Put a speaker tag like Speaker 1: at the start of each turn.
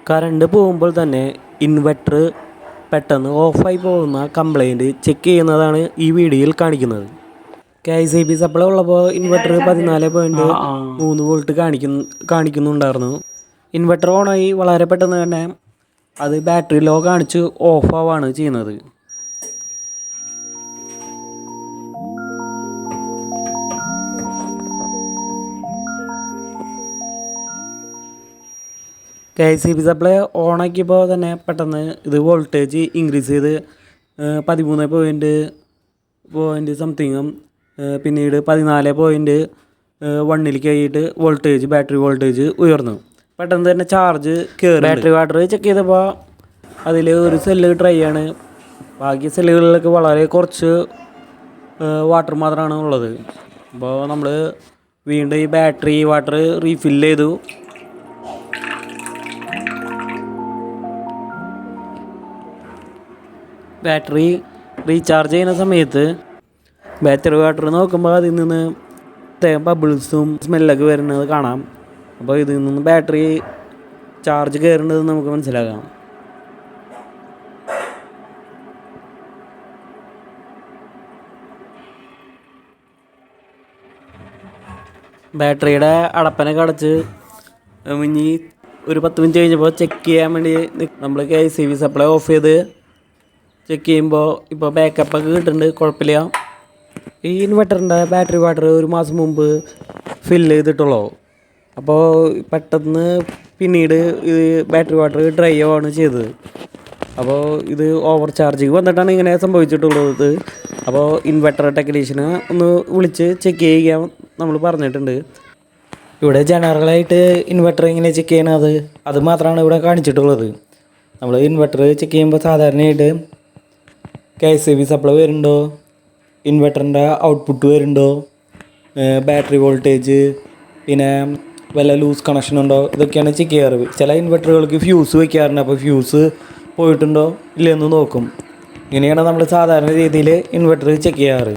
Speaker 1: Current പോകുമ്പോൾ തന്നെ inverter പെട്ടെന്ന് ഓഫായി പോകുന്ന കംപ്ലൈൻറ്റ് ചെക്ക് ചെയ്യുന്നതാണ് ഈ വീഡിയോയിൽ കാണിക്കുന്നത്. KICB സപ്ലൈ ഉള്ളപ്പോൾ ഇൻവെർട്ടർ 14.3 വോൾട്ട് കാണിക്കുന്നുണ്ടായിരുന്നു. ഇൻവെർട്ടർ ഓണായി വളരെ പെട്ടെന്ന് തന്നെ അത് ബാറ്ററി ലോ കാണിച്ച് ഓഫ് ആവുകയാണ് ചെയ്യുന്നത്. KICB സപ്ലൈ ഓണാക്കിയപ്പോൾ തന്നെ പെട്ടെന്ന് ഇത് വോൾട്ടേജ് ഇൻക്രീസ് ചെയ്ത് 13 സംതിങ്ങും പിന്നീട് 14.1 ആയിട്ട് ബാറ്ററി വോൾട്ടേജ് ഉയർന്നു. പെട്ടെന്ന് തന്നെ ചാർജ് കയറി. ബാറ്ററി വാട്ടർ ചെക്ക് ചെയ്തപ്പോൾ അതിൽ ഒരു സെല്ല് ഡ്രൈ ആണ്. ബാക്കി സെല്ലുകളിലൊക്കെ വളരെ കുറച്ച് വാട്ടർ മാത്രമാണ് ഉള്ളത്. അപ്പോൾ നമ്മൾ വീണ്ടും ഈ ബാറ്ററി വാട്ടർ റീഫില്ല് ചെയ്തു. ബാറ്ററി റീചാർജ് ചെയ്യുന്ന സമയത്ത് ബാറ്ററി വാട്ടർ നോക്കുമ്പോൾ അതിൽ നിന്ന് ബബിൾസും സ്മെല്ലൊക്കെ വരുന്നത് കാണാം. അപ്പോൾ ഇതിൽ നിന്ന് ബാറ്ററി ചാർജ് കയറേണ്ടത് നമുക്ക് മനസ്സിലാക്കാം. ബാറ്ററിയുടെ അടപ്പനൊക്കെ അടച്ച് ഇനി ഒരു 10 മിനിറ്റ് കഴിഞ്ഞപ്പോൾ ചെക്ക് ചെയ്യാൻ വേണ്ടി നമ്മൾ KICB സപ്ലൈ ഓഫ് ചെയ്ത് ചെക്ക് ചെയ്യുമ്പോൾ ഇപ്പോൾ ബാക്കപ്പൊക്കെ കിട്ടുന്നുണ്ട്, കുഴപ്പമില്ല. ഈ ഇൻവെർട്ടറിൻ്റെ ബാറ്ററി വാട്ടർ ഒരു മാസം മുമ്പ് ഫില്ല് ചെയ്തിട്ടുള്ളൂ. അപ്പോൾ പെട്ടെന്ന് പിന്നീട് ഇത് ബാറ്ററി വാട്ടർ ഡ്രൈ ആവുകയാണ് ചെയ്തത്. അപ്പോൾ ഇത് ഓവർ ചാർജിങ് വന്നിട്ടാണ് ഇങ്ങനെ സംഭവിച്ചിട്ടുള്ളത്. അപ്പോൾ ഇൻവെർട്ടർ ടെക്നീഷ്യനെ ഒന്ന് വിളിച്ച് ചെക്ക് ചെയ്യാൻ നമ്മൾ പറഞ്ഞിട്ടുണ്ട്. ഇവിടെ ജനറലായിട്ട് ഇൻവെർട്ടർ ഇങ്ങനെ ചെക്ക് ചെയ്യണത് അത് മാത്രമാണ് ഇവിടെ കാണിച്ചിട്ടുള്ളത്. നമ്മൾ ഇൻവെർട്ടർ ചെക്ക് ചെയ്യുമ്പോൾ സാധാരണയായിട്ട് KICB സപ്ലൈ വരുന്നുണ്ടോ, ഇൻവെർട്ടറിൻ്റെ ഔട്ട്പുട്ട് വരുന്നുണ്ടോ, ബാറ്ററി വോൾട്ടേജ്, പിന്നെ വല്ല ലൂസ് കണക്ഷൻ ഉണ്ടോ, ഇതൊക്കെയാണ് ചെക്ക് ചെയ്യാറ്. ചില ഇൻവെർട്ടറുകൾക്ക് ഫ്യൂസ് വയ്ക്കാറുണ്ട്. അപ്പോൾ ഫ്യൂസ് പോയിട്ടുണ്ടോ ഇല്ലയെന്ന് നോക്കും. ഇങ്ങനെയാണ് നമ്മൾ സാധാരണ രീതിയിൽ ഇൻവെർട്ടർ ചെക്ക് ചെയ്യാറ്.